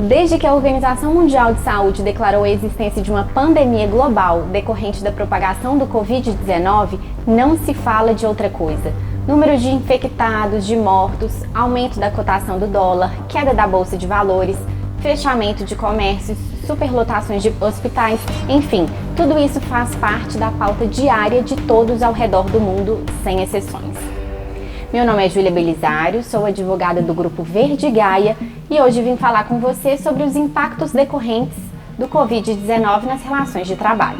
Desde que a Organização Mundial de Saúde declarou a existência de uma pandemia global decorrente da propagação do Covid-19, não se fala de outra coisa. Números de infectados, de mortos, aumento da cotação do dólar, queda da bolsa de valores, fechamento de comércios, superlotações de hospitais, enfim, tudo isso faz parte da pauta diária de todos ao redor do mundo, sem exceções. Meu nome é Júlia Belisário, sou advogada do Grupo Verde Gaia e hoje vim falar com você sobre os impactos decorrentes do Covid-19 nas relações de trabalho.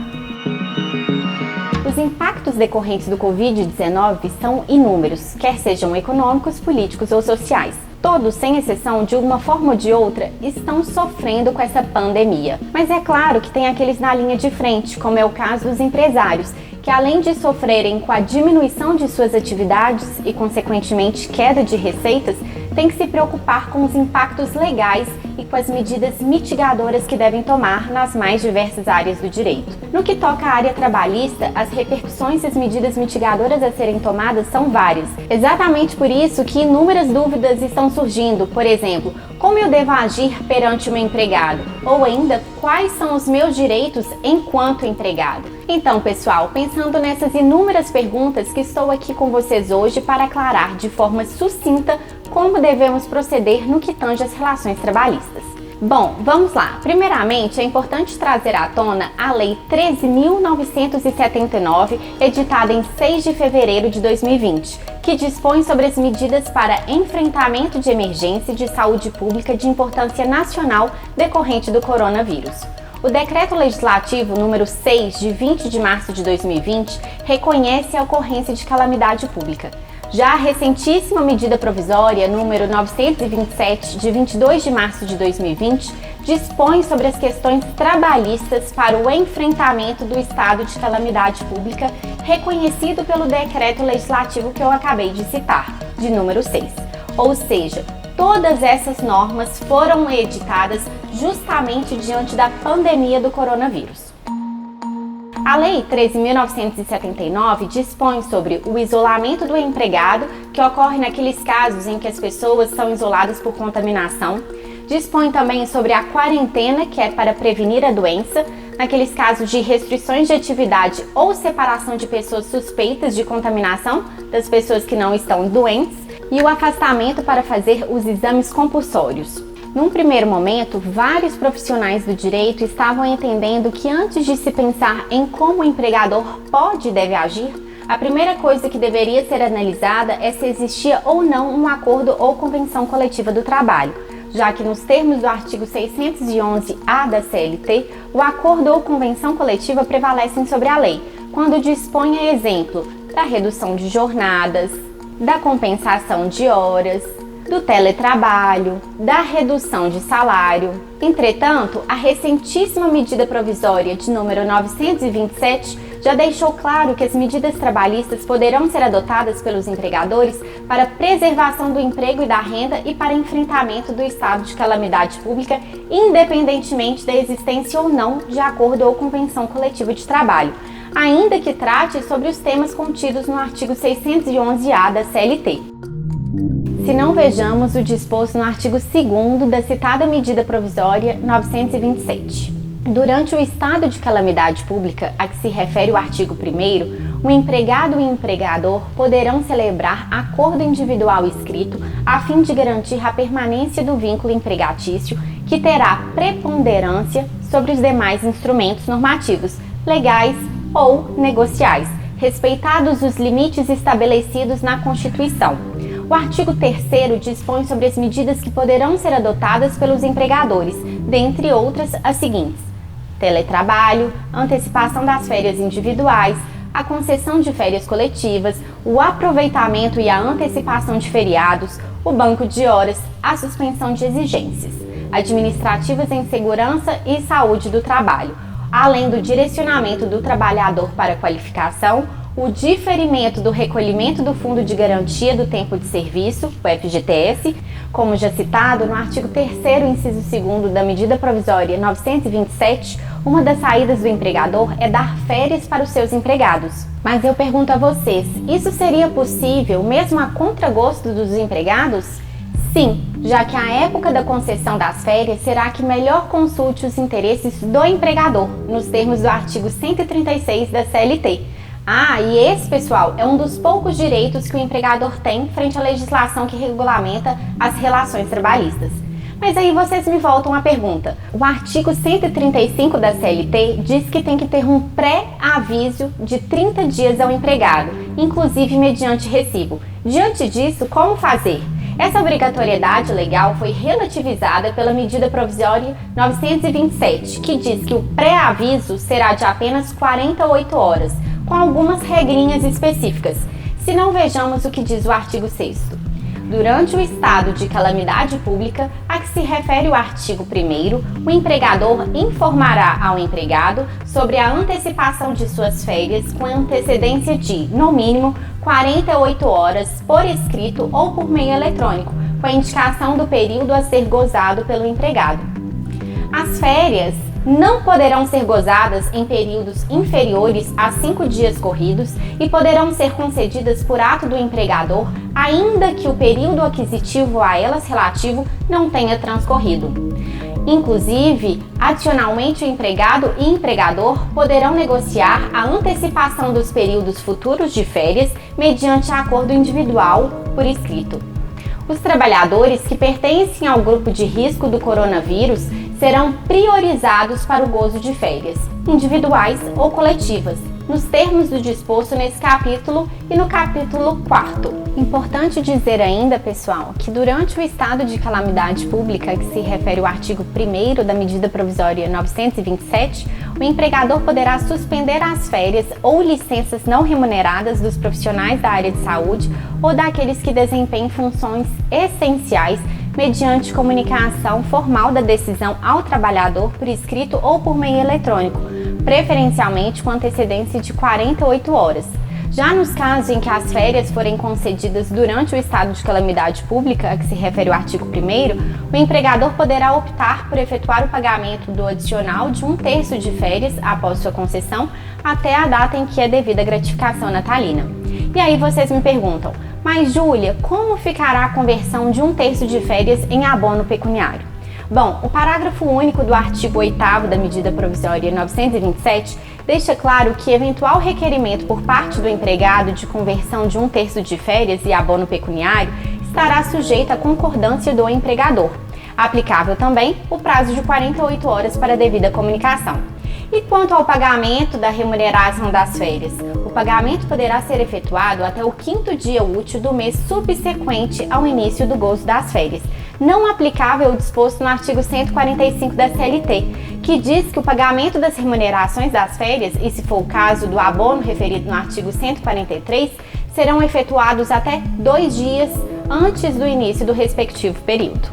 Os impactos decorrentes do Covid-19 são inúmeros, quer sejam econômicos, políticos ou sociais. Todos, sem exceção, de uma forma ou de outra, estão sofrendo com essa pandemia. Mas é claro que tem aqueles na linha de frente, como é o caso dos empresários, que além de sofrerem com a diminuição de suas atividades e, consequentemente, queda de receitas, têm que se preocupar com os impactos legais e com as medidas mitigadoras que devem tomar nas mais diversas áreas do direito. No que toca à área trabalhista, as repercussões e as medidas mitigadoras a serem tomadas são várias. Exatamente por isso que inúmeras dúvidas estão surgindo, por exemplo, como eu devo agir perante o meu empregado? Ou ainda, quais são os meus direitos enquanto empregado? Então, pessoal, pensando nessas inúmeras perguntas que estou aqui com vocês hoje para aclarar de forma sucinta como devemos proceder no que tange às relações trabalhistas. Bom, vamos lá. Primeiramente, é importante trazer à tona a Lei 13.979, editada em 6 de fevereiro de 2020, que dispõe sobre as medidas para enfrentamento de emergência de saúde pública de importância nacional decorrente do coronavírus. O Decreto Legislativo número 6, de 20 de março de 2020, reconhece a ocorrência de calamidade pública. Já a recentíssima medida provisória número 927, de 22 de março de 2020, dispõe sobre as questões trabalhistas para o enfrentamento do estado de calamidade pública, reconhecido pelo Decreto Legislativo que eu acabei de citar, de número 6. Ou seja, todas essas normas foram editadas justamente diante da pandemia do coronavírus. A Lei 13.979 dispõe sobre o isolamento do empregado, que ocorre naqueles casos em que as pessoas são isoladas por contaminação. Dispõe também sobre a quarentena, que é para prevenir a doença, naqueles casos de restrições de atividade ou separação de pessoas suspeitas de contaminação das pessoas que não estão doentes, e o afastamento para fazer os exames compulsórios. Num primeiro momento, vários profissionais do direito estavam entendendo que antes de se pensar em como o empregador pode e deve agir, a primeira coisa que deveria ser analisada é se existia ou não um acordo ou convenção coletiva do trabalho, já que nos termos do artigo 611-A da CLT, o acordo ou convenção coletiva prevalecem sobre a lei, quando dispõe, a exemplo, da redução de jornadas, da compensação de horas, do teletrabalho, da redução de salário. Entretanto, a recentíssima medida provisória de número 927 já deixou claro que as medidas trabalhistas poderão ser adotadas pelos empregadores para preservação do emprego e da renda e para enfrentamento do estado de calamidade pública, independentemente da existência ou não de acordo ou convenção coletiva de trabalho, ainda que trate sobre os temas contidos no artigo 611-A da CLT. Se não vejamos o disposto no artigo 2º da citada medida provisória 927. Durante o estado de calamidade pública a que se refere o artigo 1º, o empregado e o empregador poderão celebrar acordo individual escrito a fim de garantir a permanência do vínculo empregatício, que terá preponderância sobre os demais instrumentos normativos, legais ou negociais, respeitados os limites estabelecidos na Constituição. O artigo 3º dispõe sobre as medidas que poderão ser adotadas pelos empregadores, dentre outras as seguintes: teletrabalho, antecipação das férias individuais, a concessão de férias coletivas, o aproveitamento e a antecipação de feriados, o banco de horas, a suspensão de exigências administrativas em segurança e saúde do trabalho, além do direcionamento do trabalhador para a qualificação, o diferimento do recolhimento do Fundo de Garantia do Tempo de Serviço, o FGTS, como já citado no artigo 3º, inciso 2º da medida provisória 927, uma das saídas do empregador é dar férias para os seus empregados. Mas eu pergunto a vocês, isso seria possível mesmo a contragosto dos empregados? Sim, já que a época da concessão das férias será que melhor consulte os interesses do empregador, nos termos do artigo 136 da CLT. E esse, pessoal, é um dos poucos direitos que o empregador tem frente à legislação que regulamenta as relações trabalhistas. Mas aí vocês me voltam à pergunta. O artigo 135 da CLT diz que tem que ter um pré-aviso de 30 dias ao empregado, inclusive mediante recibo. Diante disso, como fazer? Essa obrigatoriedade legal foi relativizada pela medida provisória 927, que diz que o pré-aviso será de apenas 48 horas, com algumas regrinhas específicas. Se não, vejamos o que diz o artigo 6º. Durante o estado de calamidade pública a que se refere o artigo 1º, o empregador informará ao empregado sobre a antecipação de suas férias com antecedência de, no mínimo, 48 horas por escrito ou por meio eletrônico, com a indicação do período a ser gozado pelo empregado. As férias não poderão ser gozadas em períodos inferiores a 5 dias corridos e poderão ser concedidas por ato do empregador, ainda que o período aquisitivo a elas relativo não tenha transcorrido. Inclusive, adicionalmente, o empregado e empregador poderão negociar a antecipação dos períodos futuros de férias mediante acordo individual por escrito. Os trabalhadores que pertencem ao grupo de risco do coronavírus serão priorizados para o gozo de férias, individuais ou coletivas, nos termos do disposto nesse capítulo e no capítulo 4º. Importante dizer ainda, pessoal, que durante o estado de calamidade pública, que se refere ao artigo 1º da medida provisória 927, o empregador poderá suspender as férias ou licenças não remuneradas dos profissionais da área de saúde ou daqueles que desempenhem funções essenciais mediante comunicação formal da decisão ao trabalhador por escrito ou por meio eletrônico, preferencialmente com antecedência de 48 horas. Já nos casos em que as férias forem concedidas durante o estado de calamidade pública, a que se refere o artigo 1º, o empregador poderá optar por efetuar o pagamento do adicional de 1/3 de férias após sua concessão até a data em que é devida a gratificação natalina. E aí vocês me perguntam, mas Júlia, como ficará a conversão de 1/3 de férias em abono pecuniário? Bom, o parágrafo único do artigo 8º da medida provisória 927 deixa claro que eventual requerimento por parte do empregado de conversão de 1/3 de férias e abono pecuniário estará sujeito à concordância do empregador. Aplicável também o prazo de 48 horas para a devida comunicação. E quanto ao pagamento da remuneração das férias? O pagamento poderá ser efetuado até o 5º dia útil do mês subsequente ao início do gozo das férias, não aplicável o disposto no artigo 145 da CLT, que diz que o pagamento das remunerações das férias, e se for o caso do abono referido no artigo 143, serão efetuados até 2 dias antes do início do respectivo período.